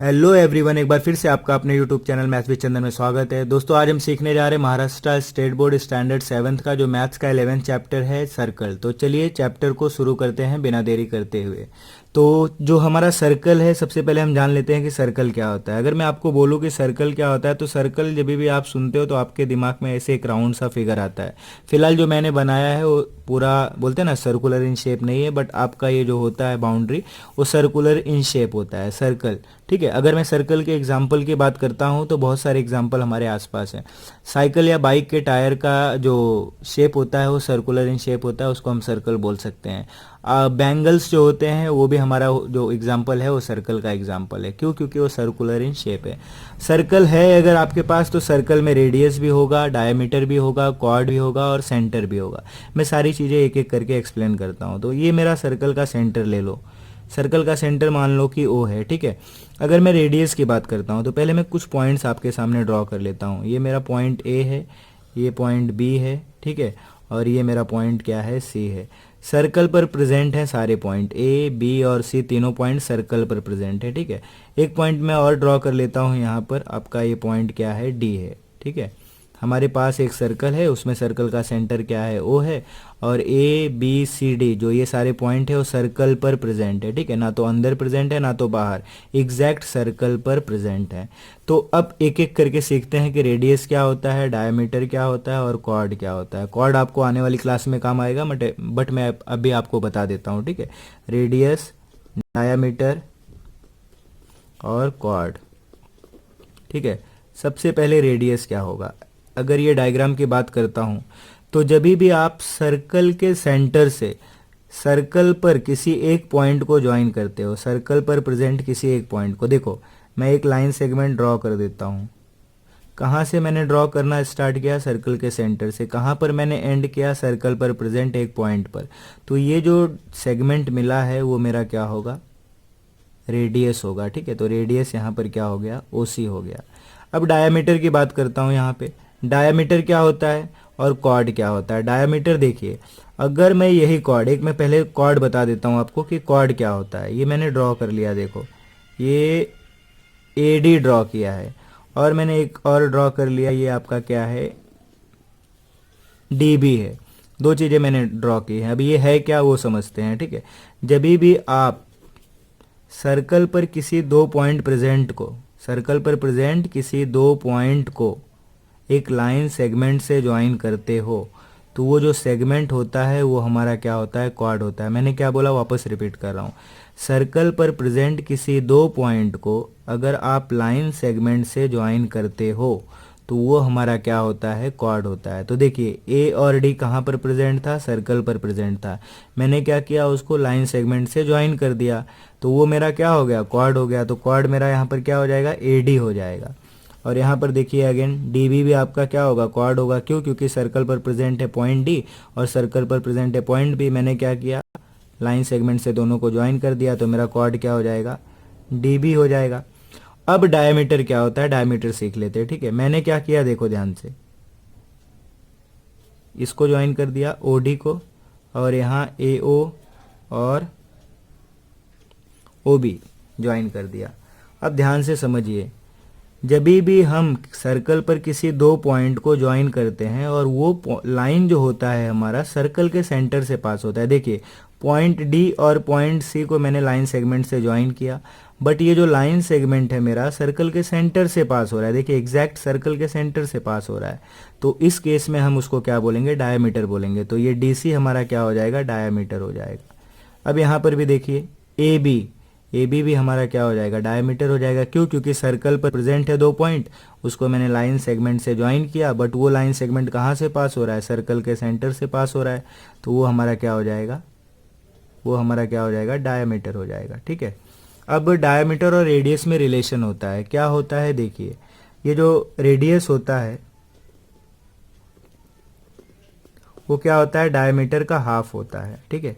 Hello everyone, एक बार फिर से आपका अपने यूट्यूब चैनल मैथ्स विद चंदन में स्वागत है। दोस्तों, आज हम सीखने जा रहे हैं Maharashtra state board standard 7th का जो मैथ्स का 11th चैप्टर है, सर्कल। तो चलिए चैप्टर को शुरू करते हैं बिना देरी करते हुए। तो जो हमारा सर्कल है, सबसे पहले हम जान लेते हैं कि सर्कल क्या होता है। अगर मैं आपको बोलूँ कि सर्कल क्या होता है, तो सर्कल जब भी आप सुनते हो तो आपके दिमाग में ऐसे एक राउंड सा फिगर आता है। फिलहाल जो मैंने बनाया है वो पूरा बोलते हैं ना सर्कुलर इन शेप नहीं है, बट आपका ये जो होता है बाउंड्री वो सर्कुलर इन शेप होता है, सर्कल। ठीक है, अगर मैं सर्कल के एग्जाम्पल की बात करता हूँ तो बहुत सारे एग्जाम्पल हमारे आसपास हैं। साइकिल या बाइक के टायर का जो शेप होता है वो सर्कुलर इन शेप होता है, उसको हम सर्कल बोल सकते हैं। बैंगल्स जो होते हैं वो भी हमारा जो एग्जाम्पल है वो सर्कल का एग्जाम्पल है। क्यों? क्योंकि वो सर्कुलर इन शेप है। सर्कल है अगर आपके पास, तो सर्कल में रेडियस भी होगा, डायमीटर भी होगा, कॉर्ड भी होगा और सेंटर भी होगा। मैं सारी चीज़ें एक एक करके एक्सप्लेन करता हूँ। तो ये मेरा सर्कल का सेंटर ले लो। सर्कल का सेंटर मान लो कि ओ है। ठीक है, अगर मैं रेडियस की बात करता हूँ तो पहले मैं कुछ पॉइंट्स आपके सामने ड्रॉ कर लेता हूँ। ये मेरा पॉइंट ए है, ये पॉइंट बी है, ठीक है, और ये मेरा पॉइंट क्या है, सी है। सर्कल पर प्रेजेंट है सारे पॉइंट, ए बी और सी तीनों पॉइंट सर्कल पर प्रेजेंट है। ठीक है, एक पॉइंट मैं और ड्रॉ कर लेता हूँ यहाँ पर। आपका ये पॉइंट क्या है, डी है। ठीक है, हमारे पास एक सर्कल है, उसमें सर्कल का सेंटर क्या है, ओ है, और ए बी सी डी जो ये सारे पॉइंट है वो सर्कल पर प्रेजेंट है। ठीक है, ना तो अंदर प्रेजेंट है ना तो बाहर, एग्जैक्ट सर्कल पर प्रेजेंट है। तो अब एक एक करके सीखते हैं कि रेडियस क्या होता है, डायमीटर क्या होता है और कॉर्ड क्या होता है। कॉर्ड आपको आने वाली क्लास में काम आएगा, बट मैं अभी आपको बता देता हूँ। ठीक है, रेडियस, डायमीटर और कॉर्ड। ठीक है, सबसे पहले रेडियस क्या होगा। अगर ये डायग्राम की बात करता हूँ तो जब भी आप सर्कल के सेंटर से सर्कल पर किसी एक पॉइंट को ज्वाइन करते हो, सर्कल पर प्रेजेंट किसी एक पॉइंट को, देखो मैं एक लाइन सेगमेंट ड्रॉ कर देता हूँ। कहाँ से मैंने ड्रॉ करना स्टार्ट किया, सर्कल के सेंटर से। कहाँ पर मैंने एंड किया, सर्कल पर प्रेजेंट एक पॉइंट पर। तो ये जो सेगमेंट मिला है वो मेरा क्या होगा, रेडियस होगा। ठीक है, तो रेडियस यहाँ पर क्या हो गया, ओसी हो गया। अब डायमीटर की बात करता हूँ यहाँ पे। डायमीटर क्या होता है और कॉर्ड क्या होता है। डायमीटर देखिए, अगर मैं यही कॉर्ड, एक मैं पहले कॉर्ड बता देता हूँ आपको कि कॉर्ड क्या होता है। ये मैंने ड्रॉ कर लिया, देखो ये ए डी ड्रॉ किया है, और मैंने एक और ड्रॉ कर लिया, ये आपका क्या है, डी बी है। दो चीज़ें मैंने ड्रॉ की हैं। अभी ये है क्या वो समझते हैं। ठीक है, जब भी आप सर्कल पर किसी दो पॉइंट प्रेजेंट को, सर्कल पर प्रेजेंट किसी दो पॉइंट को एक लाइन सेगमेंट से ज्वाइन करते हो, तो वो जो सेगमेंट होता है वो हमारा क्या होता है, कॉर्ड होता है। मैंने क्या बोला, वापस रिपीट कर रहा हूँ। सर्कल पर प्रेजेंट किसी दो पॉइंट को अगर आप लाइन सेगमेंट से ज्वाइन करते हो तो वो हमारा क्या होता है, कॉर्ड होता है। तो देखिए ए और डी कहाँ पर प्रेजेंट था, सर्कल पर प्रेजेंट था। मैंने क्या किया, उसको लाइन सेगमेंट से ज्वाइन कर दिया, तो वो मेरा क्या हो गया, कॉर्ड हो गया। तो कॉर्ड मेरा यहाँ पर क्या हो जाएगा, ए डी हो जाएगा। और यहाँ पर देखिए अगेन डी बी भी आपका क्या होगा, कॉर्ड होगा। क्यों? क्योंकि सर्कल पर प्रेजेंट है पॉइंट डी और सर्कल पर प्रेजेंट है पॉइंट बी। मैंने क्या किया, लाइन सेगमेंट से दोनों को ज्वाइन कर दिया, तो मेरा कॉर्ड क्या हो जाएगा, डी बी हो जाएगा। अब डायमीटर क्या होता है, डायमीटर सीख लेते हैं। ठीक है, मैंने क्या किया, देखो ध्यान से, इसको ज्वाइन कर दिया ओ डी को, और यहाँ ए ओ और ओ बी ज्वाइन कर दिया। अब ध्यान से समझिए, जब भी हम सर्कल पर किसी दो पॉइंट को ज्वाइन करते हैं और वो लाइन जो होता है हमारा सर्कल के सेंटर से पास होता है। देखिए पॉइंट डी और पॉइंट सी को मैंने लाइन सेगमेंट से ज्वाइन किया, बट ये जो लाइन सेगमेंट है मेरा सर्कल के सेंटर से पास हो रहा है। देखिए एग्जैक्ट सर्कल के सेंटर से पास हो रहा है, तो इस केस में हम उसको क्या बोलेंगे, डायमीटर बोलेंगे। तो ये डी सी हमारा क्या हो जाएगा, डायमीटर हो जाएगा। अब यहाँ पर भी देखिए ए बी, ए बी भी हमारा क्या हो जाएगा, डायमीटर हो जाएगा। क्यों? क्योंकि सर्कल पर प्रेजेंट है दो पॉइंट, उसको मैंने लाइन सेगमेंट से ज्वाइन किया, बट वो लाइन सेगमेंट कहाँ से पास हो रहा है, सर्कल के सेंटर से पास हो रहा है, तो वो हमारा क्या हो जाएगा, वो हमारा क्या हो जाएगा, डायमीटर हो जाएगा। ठीक है, अब डायमीटर और रेडियस में रिलेशन होता है। क्या होता है, देखिए ये जो रेडियस होता है वो क्या होता है, डायमीटर का हाफ होता है। ठीक है,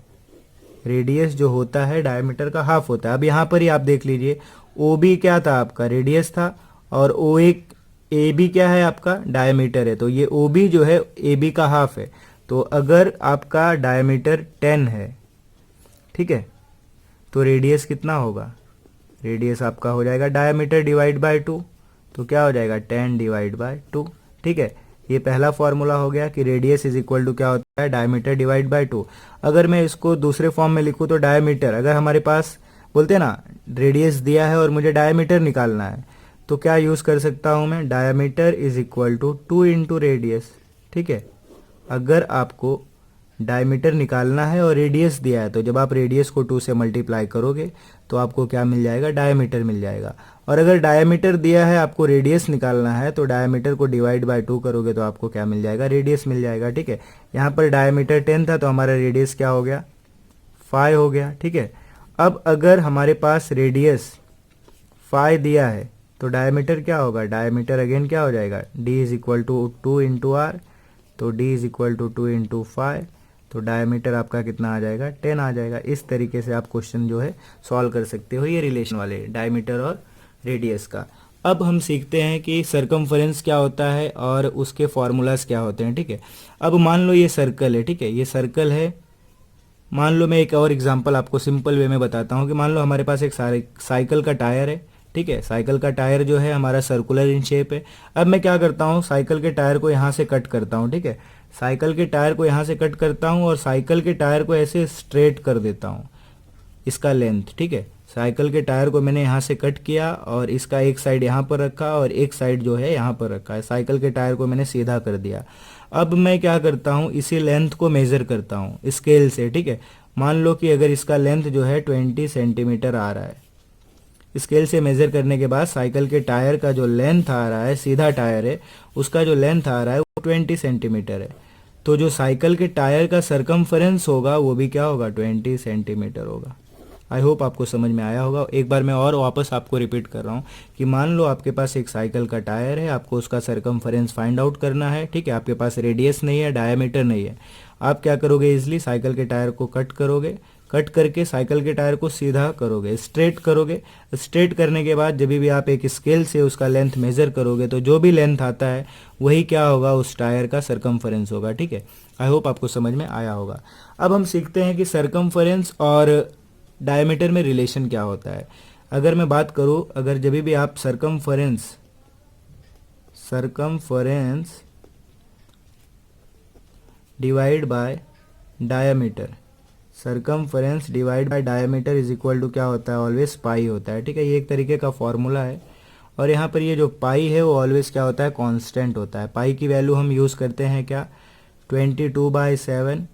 रेडियस जो होता है डायमीटर का हाफ होता है। अब यहाँ पर ही आप देख लीजिए, ओ बी क्या था आपका, रेडियस था, और ओ एक ए बी क्या है आपका, डायमीटर है। तो ये ओ बी जो है ए बी का हाफ है। तो अगर आपका डायमीटर 10 है, ठीक है, तो रेडियस कितना होगा, रेडियस आपका हो जाएगा डायमीटर डिवाइड बाय 2, तो क्या हो जाएगा 10 डिवाइड बाय 2। ठीक है, ये पहला फॉर्मूला हो गया कि रेडियस इज इक्वल टू क्या होता है डायमीटर डिवाइड बाय 2। अगर मैं इसको दूसरे फॉर्म में लिखूँ तो डायमीटर, अगर हमारे पास बोलते हैं ना रेडियस दिया है और मुझे डायमीटर निकालना है, तो क्या यूज़ कर सकता हूँ मैं, diameter is equal to 2 into radius. ठीक है, अगर आपको डायमीटर निकालना है और रेडियस दिया है, तो जब आप रेडियस को 2 से मल्टीप्लाई करोगे तो आपको क्या मिल जाएगा, डायमीटर मिल जाएगा। और अगर डायमीटर दिया है, आपको रेडियस निकालना है, तो डायमीटर को डिवाइड बाय 2 करोगे तो आपको क्या मिल जाएगा, रेडियस मिल जाएगा। ठीक है, यहाँ पर डायमीटर 10 था तो हमारा रेडियस क्या हो गया, 5 हो गया। ठीक है, अब अगर हमारे पास रेडियस 5 दिया है तो डायमीटर क्या होगा, डायमीटर अगेन क्या हो जाएगा, d is equal to 2 into R, तो d is equal to 2 into 5, तो डायमीटर आपका कितना आ जाएगा, 10 आ जाएगा। इस तरीके से आप क्वेश्चन जो है सॉल्व कर सकते हो, ये रिलेशन वाले डायमीटर और रेडियस का। अब हम सीखते हैं कि सरकमफरेंस क्या होता है और उसके फॉर्मूलाज क्या होते हैं। ठीक है, अब मान लो ये सर्कल है। ठीक है, ये सर्कल है। मान लो मैं एक और एग्जांपल आपको सिंपल वे में बताता हूँ कि मान लो हमारे पास एक साइकिल का टायर है। ठीक है, साइकिल का टायर जो है हमारा सर्कुलर इन शेप है। अब मैं क्या करता हूँ, साइकिल के टायर को यहाँ से कट करता हूँ। ठीक है, साइकिल के टायर को यहाँ से कट करता हूँ और साइकिल के टायर को ऐसे स्ट्रेट कर देता हूँ, इसका लेंथ। ठीक है, साइकिल के टायर को मैंने यहाँ से कट किया और इसका एक साइड यहाँ पर रखा और एक साइड जो है यहाँ पर रखा है। साइकिल के टायर को मैंने सीधा कर दिया। अब मैं क्या करता हूँ, इसी लेंथ को मेजर करता हूँ स्केल से। ठीक है, मान लो कि अगर इसका लेंथ जो है 20 सेंटीमीटर आ रहा है, स्केल से मेजर करने के बाद साइकिल के टायर का जो लेंथ आ रहा है, सीधा टायर है, उसका जो लेंथ आ रहा है वो 20 सेंटीमीटर है। तो जो साइकिल के टायर का सरकमफरेंस होगा वो भी क्या होगा, 20 सेंटीमीटर होगा। आई होप आपको समझ में आया होगा। एक बार मैं और वापस आपको रिपीट कर रहा हूँ कि मान लो आपके पास एक साइकिल का टायर है, आपको उसका सरकमफरेंस फाइंड आउट करना है। ठीक है, आपके पास रेडियस नहीं है, डायमीटर नहीं है। आप क्या करोगे, इजली साइकिल के टायर को कट करोगे, कट करके साइकिल के टायर को सीधा करोगे, स्ट्रेट करोगे। स्ट्रेट करने के बाद जब भी आप एक स्केल से उसका लेंथ मेजर करोगे तो जो भी लेंथ आता है वही क्या होगा, उस टायर का सरकमफरेंस होगा। ठीक है, आई होप आपको समझ में आया होगा। अब हम सीखते हैं कि सरकमफरेंस और डायमीटर में रिलेशन क्या होता है। अगर मैं बात करूं, अगर जब भी आप circumference divide by diameter, circumference divide by diameter is equal to क्या होता है, ऑलवेज पाई होता है। ठीक है, ये एक तरीके का फॉर्मूला है और यहाँ पर ये जो पाई है वो ऑलवेज क्या होता है, कांस्टेंट होता है। पाई की वैल्यू हम यूज़ करते हैं क्या, 22/7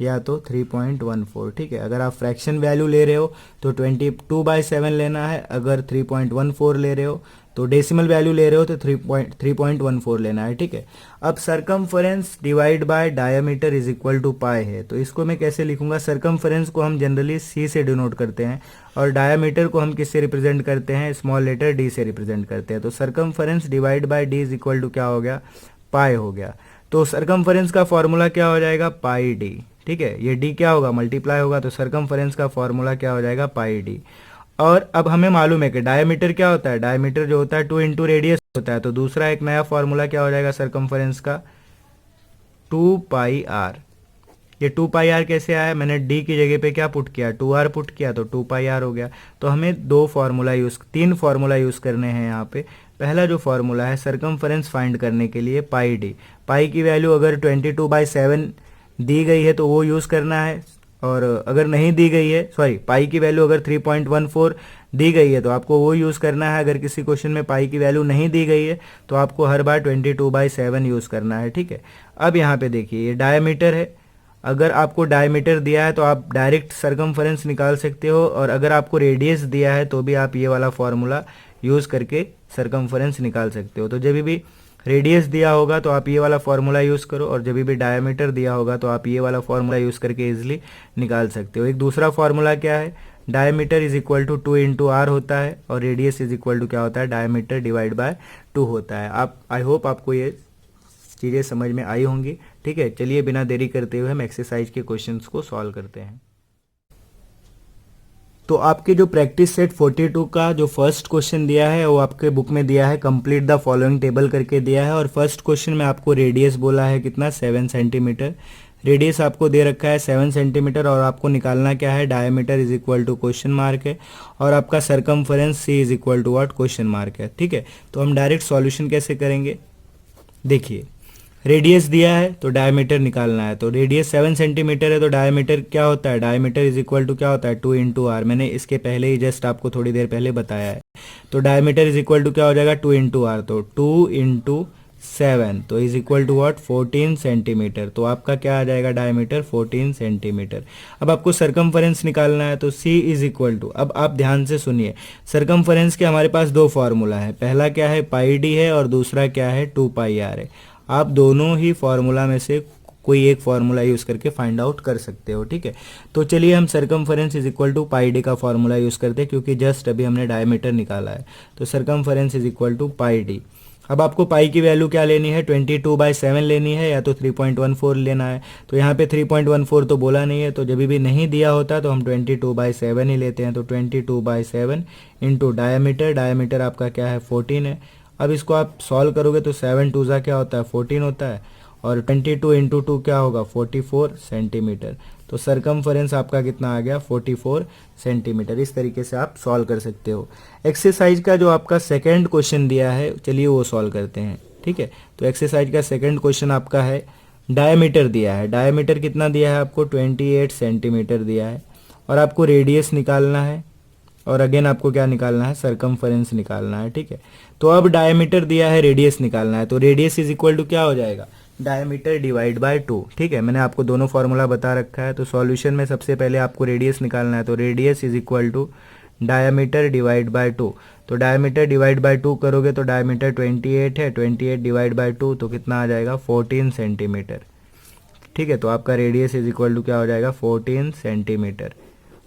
या तो 3.14। ठीक है, अगर आप फ्रैक्शन वैल्यू ले रहे हो तो 22/7 लेना है, अगर 3.14 ले रहे हो तो डेसिमल वैल्यू ले रहे हो तो 3.14 लेना है। ठीक है, अब circumference divide by diameter is equal to pi है, तो इसको मैं कैसे लिखूंगा, सरकमफरेंस को हम जनरली सी से डिनोट करते हैं और डायमीटर को हम किससे रिप्रेजेंट करते हैं, स्मॉल लेटर डी से रिप्रेजेंट करते हैं। तो circumference divide by D is equal to क्या हो गया, पाई हो गया। तो सरकमफरेंस का फॉर्मूला क्या हो जाएगा, पाई डी। ठीक है, ये डी क्या होगा, मल्टीप्लाई होगा, तो सरकमफरेंस का फॉर्मूला क्या हो जाएगा, पाई डी। और अब हमें मालूम है कि डायमीटर क्या होता है, डायमीटर जो होता है 2 इंटू रेडियस होता है। तो दूसरा एक नया फॉर्मूला क्या हो जाएगा सरकमफरेंस का, 2πr। ये 2πr कैसे आया, मैंने d की जगह पे क्या पुट किया, 2r पुट किया तो 2πr हो गया। तो हमें तीन फार्मूला यूज़ करने हैं यहाँ पे। पहला जो फार्मूला है सरकमफरेंस फाइंड करने के लिए, पाई डी। पाई की वैल्यू अगर 22/7 दी गई है तो वो यूज़ करना है, और अगर नहीं दी गई है, सॉरी, पाई की वैल्यू अगर 3.14 दी गई है तो आपको वो यूज़ करना है। अगर किसी क्वेश्चन में पाई की वैल्यू नहीं दी गई है तो आपको हर बार 22/7 यूज़ करना है। ठीक है, अब यहाँ पे देखिए ये डायमीटर है, अगर आपको डायमीटर दिया है तो आप डायरेक्ट सरकमफरेंस निकाल सकते हो, और अगर आपको रेडियस दिया है तो भी आप ये वाला फॉर्मूला यूज़ करके सरकमफरेंस निकाल सकते हो। तो जब भी रेडियस दिया होगा तो आप ये वाला फॉर्मूला यूज़ करो, और जब भी डायमीटर दिया होगा तो आप ये वाला फॉर्मूला यूज़ करके इजीली निकाल सकते हो। एक दूसरा फॉर्मूला क्या है, diameter is equal to 2 into R होता है, और रेडियस इज इक्वल टू क्या होता है, डायमीटर डिवाइड बाय 2 होता है। आप, आई होप आपको ये चीज़ें समझ में आई होंगी। ठीक है, चलिए बिना देरी करते हुए हम एक्सरसाइज के क्वेश्चंस को सॉल्व करते हैं। तो आपके जो प्रैक्टिस सेट 42 का जो फर्स्ट क्वेश्चन दिया है वो आपके बुक में दिया है, कंप्लीट द फॉलोइंग टेबल करके दिया है। और फर्स्ट क्वेश्चन में आपको रेडियस बोला है कितना, 7 सेंटीमीटर। रेडियस आपको दे रखा है 7 सेंटीमीटर और आपको निकालना क्या है, diameter is equal to question mark है और आपका circumference C is equal to what, question mark है। ठीक है, तो हम डायरेक्ट सॉल्यूशन कैसे करेंगे, देखिए रेडियस दिया है तो डायमीटर निकालना है, तो रेडियस 7 सेंटीमीटर है तो डायमीटर क्या होता है, डायमीटर इज इक्वल टू क्या होता है, 2 इंटू आर। मैंने इसके पहले ही जस्ट आपको थोड़ी देर पहले बताया है। तो डायमीटर इज इक्वल टू क्या हो जाएगा, 2 इंटू आर, तो 2 इंटू 7 तो is equal to what, 14 centimetre. तो आपका क्या आ जाएगा, डायमीटर 14 सेंटीमीटर। अब आपको सरकमफेरेंस निकालना है तो C इज इक्वल टू, अब आप ध्यान से सुनिए, सरकमफेरेंस के हमारे पास दो फॉर्मूला है, पहला क्या है पाई डी है और दूसरा क्या है 2 पाई आर है। आप दोनों ही फॉर्मूला में से कोई एक फॉर्मूला यूज करके फाइंड आउट कर सकते हो। ठीक है, तो चलिए हम circumference is equal to pi D का फॉर्मूला यूज करते हैं क्योंकि जस्ट अभी हमने डायमीटर निकाला है। तो circumference is equal to pi D. अब आपको पाई की वैल्यू क्या लेनी है, 22/7 लेनी है या तो 3.14 लेना है। तो यहाँ पे 3.14 तो बोला नहीं है, तो जब भी नहीं दिया होता तो हम 22/7 ही लेते हैं। तो 22/7 इंटू डायमीटर, डायमीटर आपका क्या है 14 है। अब इसको आप सॉल्व करोगे तो 7 2 क्या होता है 14 होता है और 22 इंटू 2 क्या होगा 44 सेंटीमीटर। तो सरकमफेरेंस आपका कितना आ गया 44 सेंटीमीटर। इस तरीके से आप सॉल्व कर सकते हो। एक्सरसाइज का जो आपका सेकंड क्वेश्चन दिया है, चलिए वो सॉल्व करते हैं। ठीक है, तो एक्सरसाइज का सेकंड क्वेश्चन आपका है, डायमीटर दिया है, डायमीटर कितना दिया है आपको 28 सेंटीमीटर दिया है और आपको रेडियस निकालना है और अगेन आपको क्या निकालना है, सरकमफेरेंस निकालना है। ठीक है, तो अब डायमीटर दिया है, रेडियस निकालना है, तो रेडियस इज इक्वल टू क्या हो जाएगा, डायमीटर डिवाइड बाय 2। ठीक है, मैंने आपको दोनों फॉर्मूला बता रखा है। तो सॉल्यूशन में सबसे पहले आपको रेडियस निकालना है, तो radius is equal to diameter divide by 2। तो डायमीटर डिवाइड बाय 2 करोगे तो डायमीटर 28 है, 28 डिवाइड बाय 2 तो कितना आ जाएगा 14 सेंटीमीटर। ठीक है, तो आपका रेडियस इज इक्वल टू क्या हो जाएगा 14 सेंटीमीटर।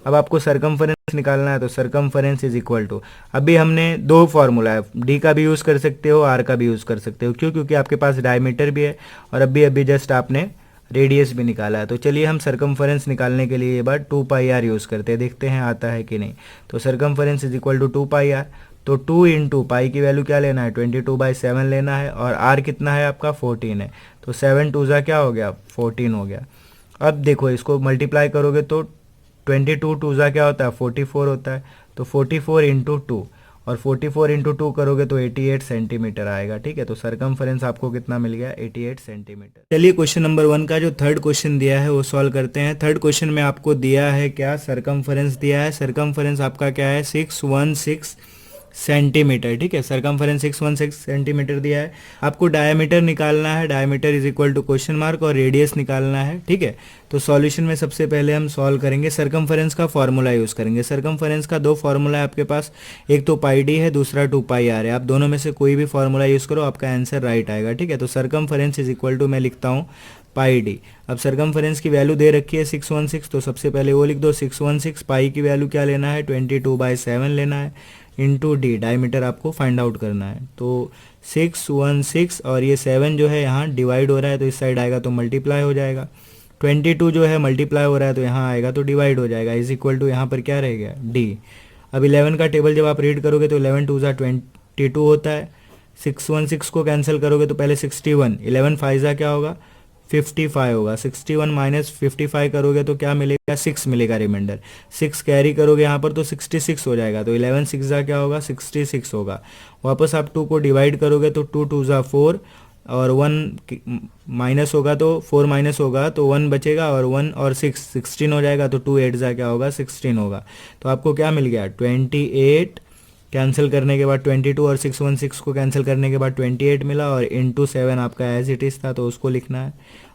अब आपको सरकमफेरेंस निकालना है, तो सरकमफेरेंस इज इक्वल टू, अभी हमने दो फॉर्मूला है, डी का भी यूज कर सकते हो, आर का भी यूज कर सकते हो। क्यों, क्योंकि आपके पास डायमीटर भी है और अभी अभी जस्ट आपने रेडियस भी निकाला है। तो चलिए हम सरकमफेरेंस निकालने के लिए ये बार 2 पाई आर यूज करते हैं, देखते हैं आता है कि नहीं। तो circumference is equal to 2 pi R, तो 2 इंटू पाई की वैल्यू क्या लेना है 22/7 लेना है और आर कितना है आपका 14 है। तो 7 2 क्या हो गया 14 हो गया। अब देखो इसको मल्टीप्लाई करोगे तो 22 2 क्या होता है 44 होता है। तो 44 इंटू 2 और 44 इंटू 2 करोगे तो 88 सेंटीमीटर आएगा। ठीक है, तो सरकमफेरेंस आपको कितना मिल गया 88 सेंटीमीटर। चलिए क्वेश्चन नंबर 1 का जो थर्ड क्वेश्चन दिया है वो सॉल्व करते हैं। थर्ड क्वेश्चन में आपको दिया है क्या, सरकमफेरेंस दिया है, सरकमफेरेंस आपका क्या है 616 सेंटीमीटर। ठीक है, सरकमफेरेंस 616 सेंटीमीटर दिया है। आपको डायमीटर निकालना है, diameter is equal to question mark और रेडियस निकालना है। ठीक है, तो सॉल्यूशन में सबसे पहले हम सॉल्व करेंगे, सरकमफेरेंस का फॉर्मूला यूज करेंगे। सरकमफेरेंस का दो फॉर्मूला है आपके पास, एक तो पाई डी है, दूसरा 2 पाई आर है। आप दोनों में से कोई भी फॉर्मूला यूज करो, आपका आंसर राइट आएगा। ठीक है, तो सरकमफेरेंस इज इक्वल टू मैं लिखता हूँ पाई डी। अब सरकमफेरेंस की वैल्यू दे रखी है 616, तो सबसे पहले वो लिख दो 616। पाई की वैल्यू क्या लेना है 22/7 लेना है इंटू डी, डायमीटर आपको फाइंड आउट करना है। तो 616 और ये 7 जो है यहाँ डिवाइड हो रहा है तो इस साइड आएगा तो मल्टीप्लाई हो जाएगा। 22 जो है मल्टीप्लाई हो रहा है तो यहाँ आएगा तो डिवाइड हो जाएगा, इज इक्वल टू यहाँ पर क्या रह गया डी। अब 11 का टेबल जब आप रीड करोगे तो 11 2 22 होता है। 616 को कैंसिल करोगे तो पहले 61, 11 5 क्या होगा 55 होगा। 61 माइनस 55 करोगे तो क्या मिलेगा 6 मिलेगा रिमाइंडर। 6 कैरी करोगे यहाँ पर तो 66 हो जाएगा। तो 11 6 क्या होगा 66 होगा। वापस आप 2 को डिवाइड करोगे तो 2 2 4 और 1 माइनस होगा तो 4 माइनस होगा तो 1 बचेगा और 1 और 6 16 हो जाएगा। तो 2 8 क्या होगा 16 होगा। तो आपको क्या मिल गया 28, कैंसिल करने के बाद 22 और 616 को कैंसिल करने के बाद 28 मिला और इंटू 7 आपका एज इट इज था तो उसको लिखना है।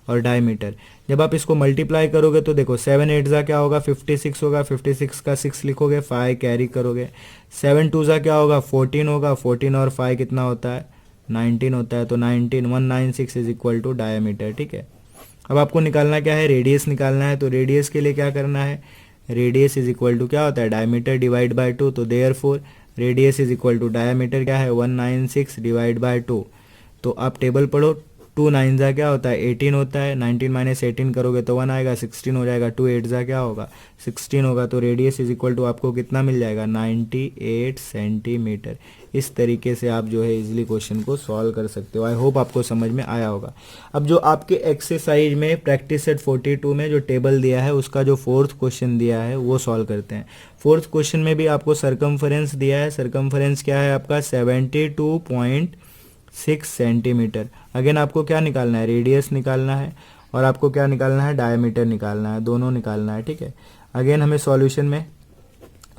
और डायमीटर जब आप इसको मल्टीप्लाई करोगे तो देखो 7 8 क्या होगा 56 होगा, 56 का 6 लिखोगे, 5 कैरी करोगे, 7 2 क्या होगा 14 होगा, 14 और 5 कितना होता है 19 होता है। तो 19 196 इज इक्वल टू डायमीटर। ठीक है, अब आपको निकालना क्या है रेडियस निकालना है। तो रेडियस के लिए क्या करना है, रेडियस इज इक्वल टू क्या होता है डायमीटर डिवाइड बाय 2। तो therefore radius is equal to diameter क्या है 196 डिवाइड बाय 2। तो आप टेबल पढ़ो 2 9 जा क्या होता है 18 होता है, 19 माइनस 18 करोगे तो 1 आएगा, 16 हो जाएगा, 2 8 जा क्या होगा 16 होगा। तो रेडियस इज इक्वल टू आपको कितना मिल जाएगा 98 सेंटीमीटर। इस तरीके से आप जो है इजीली क्वेश्चन को सॉल्व कर सकते हो। आई होप आपको समझ में आया होगा। अब जो आपके एक्सरसाइज में प्रैक्टिस सेट 42 में जो टेबल दिया है उसका जो फोर्थ क्वेश्चन दिया है वो सॉल्व करते हैं। फोर्थ क्वेश्चन में भी आपको सरकमफरेंस दिया है। सरकमफरेंस क्या है आपका 72.6 सेंटीमीटर। अगेन आपको क्या निकालना है रेडियस निकालना है और आपको क्या निकालना है डायमीटर निकालना है, दोनों निकालना है, ठीक है। अगेन हमें सॉल्यूशन में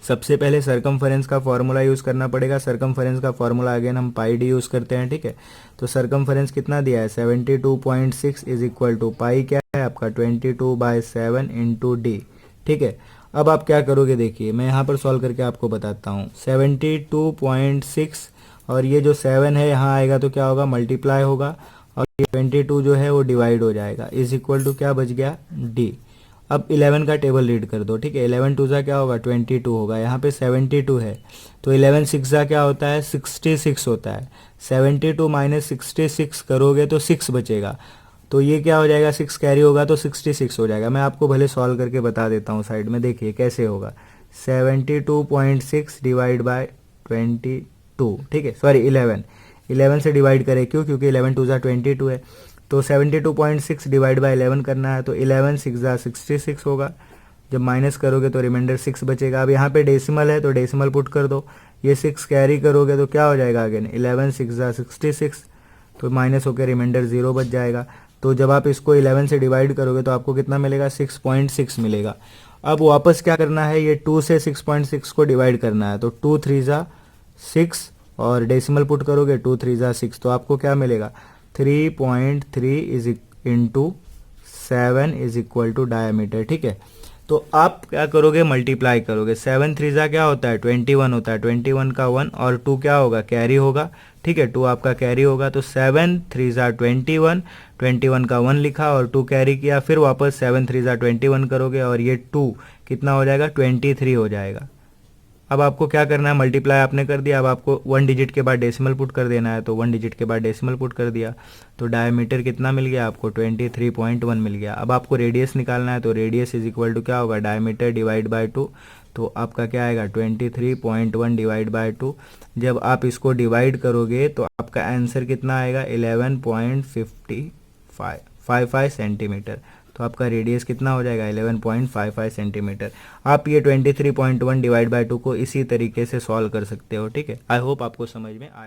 सबसे पहले सरकमफरेंस का फॉर्मूला यूज़ करना पड़ेगा। सरकमफरेंस का फॉर्मूला अगेन हम पाई डी यूज़ करते हैं, ठीक है। तो सरकमफरेंस कितना दिया है 72.6 इज इक्वल टू पाई क्या है आपका 22/7 इंटू डी, ठीक है। अब आप क्या करोगे देखिए मैं यहाँ पर सॉल्व करके आपको बताता हूँ। 72.6 और ये जो 7 है यहाँ आएगा तो क्या होगा मल्टीप्लाई होगा और ये 22 जो है वो डिवाइड हो जाएगा इज इक्वल टू क्या बच गया डी। अब 11 का टेबल रीड कर दो, ठीक है। 11 टू ज़ा क्या होगा 22 होगा, यहाँ पे 72 है तो 11 6 ज़ा क्या होता है 66 होता है। 72 माइनस 66 करोगे तो 6 बचेगा, तो ये क्या हो जाएगा 6 कैरी होगा तो 66 हो जाएगा। मैं आपको भले सॉल्व करके बता देता हूँ साइड में, देखिए कैसे होगा 72.6 डिवाइड बाय 22, ठीक है, सॉरी 11 से डिवाइड करें क्यों, क्योंकि 11 टू ज़ा 22 है तो 72.6 डिवाइड बाय 11 करना है तो 11 6 ज़ा 66 होगा। जब माइनस करोगे तो रिमाइंडर 6 बचेगा। अब यहाँ पे डेसिमल है तो डेसिमल पुट कर दो, ये 6 कैरी करोगे तो क्या हो जाएगा अगेन 11 6 ज़ा 66 तो माइनस होकर रिमाइंडर 0 बच जाएगा। तो जब आप इसको 11 से डिवाइड करोगे तो आपको कितना मिलेगा 6.6 मिलेगा। अब वापस क्या करना है ये 2 से 6.6 को डिवाइड करना है तो 2 3 ज़ा 6 और डेसिमल पुट करोगे 2 3 ज़ा 6 तो आपको क्या मिलेगा 3.3 is into 7 is equal to diameter, ठीक है। तो आप क्या करोगे मल्टीप्लाई करोगे, 7 3 ज़ा क्या होता है 21 होता है, 21 का 1 और 2 क्या होगा कैरी होगा, ठीक है, 2 आपका कैरी होगा तो 7 3 ज़ा 21, 21 का 1 लिखा और 2 कैरी किया, फिर वापस 7 3 ज़ा 21 करोगे और ये 2 कितना हो जाएगा 23 हो जाएगा। अब आपको क्या करना है मल्टीप्लाई आपने कर दिया, अब आपको 1 डिजिट के बाद डेसिमल पुट कर देना है तो 1 डिजिट के बाद डेसिमल पुट कर दिया तो डायमीटर कितना मिल गया आपको 23.1 मिल गया। अब आपको रेडियस निकालना है तो रेडियस इज इक्वल टू क्या होगा डायमीटर डिवाइड बाय 2 तो आपका क्या आएगा 23.1 डिवाइड बाय 2। जब आप इसको डिवाइड करोगे तो आपका आंसर कितना आएगा 11.55 सेंटीमीटर। तो आपका रेडियस कितना हो जाएगा 11.55 सेंटीमीटर। आप ये 23.1 डिवाइड बाय 2 को इसी तरीके से सॉल्व कर सकते हो, ठीक है। आई होप आपको समझ में आया।